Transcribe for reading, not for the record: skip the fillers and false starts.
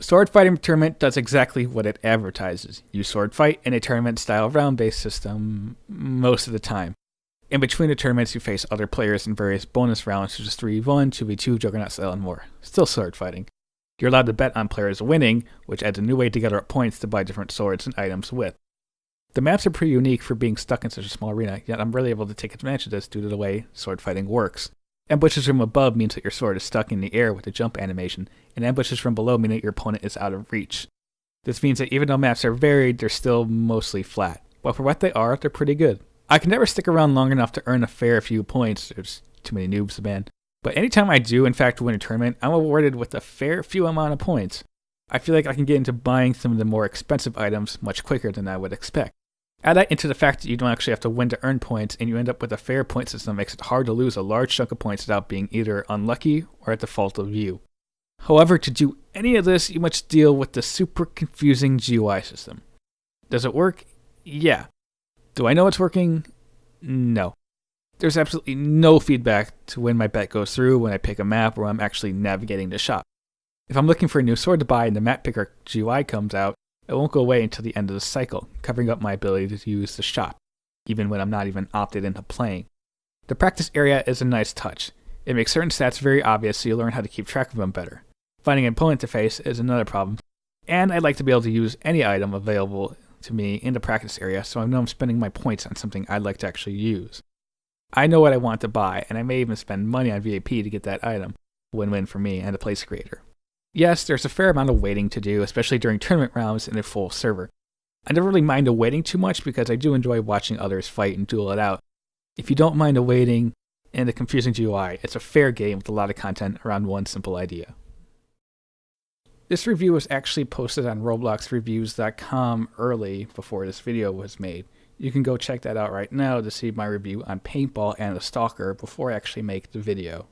Sword Fighting Tournament does exactly what it advertises. You sword fight in a tournament-style round-based system most of the time. In between the tournaments, you face other players in various bonus rounds, such as 3v1, 2v2, Juggernaut style, and more. Still sword fighting. You're allowed to bet on players winning, which adds a new way to gather up points to buy different swords and items with. The maps are pretty unique for being stuck in such a small arena, yet I'm really able to take advantage of this due to the way sword fighting works. Ambushes from above means that your sword is stuck in the air with a jump animation, and ambushes from below mean that your opponent is out of reach. This means that even though maps are varied, they're still mostly flat. But for what they are, they're pretty good. I can never stick around long enough to earn a fair few points. There's too many noobs to ban. But anytime I do, in fact, win a tournament, I'm awarded with a fair few amount of points. I feel like I can get into buying some of the more expensive items much quicker than I would expect. Add that into the fact that you don't actually have to win to earn points, and you end up with a fair point system that makes it hard to lose a large chunk of points without being either unlucky or at the fault of you. However, to do any of this, you must deal with the super confusing GUI system. Does it work? Yeah. Do I know it's working? No. There's absolutely no feedback to when my bet goes through, when I pick a map, or I'm actually navigating the shop. If I'm looking for a new sword to buy and the map picker GUI comes out, it won't go away until the end of the cycle, covering up my ability to use the shop, even when I'm not even opted into playing. The practice area is a nice touch. It makes certain stats very obvious so you learn how to keep track of them better. Finding an opponent to face is another problem, and I'd like to be able to use any item available to me in the practice area so I know I'm spending my points on something I'd like to actually use. I know what I want to buy, and I may even spend money on VAP to get that item. Win-win for me and the place creator. Yes, there's a fair amount of waiting to do, especially during tournament rounds in a full server. I never really mind the waiting too much because I do enjoy watching others fight and duel it out. If you don't mind the waiting and the confusing GUI, it's a fair game with a lot of content around one simple idea. This review was actually posted on robloxreviews.com early before this video was made. You can go check that out right now to see my review on Paintball and the Stalker before I actually make the video.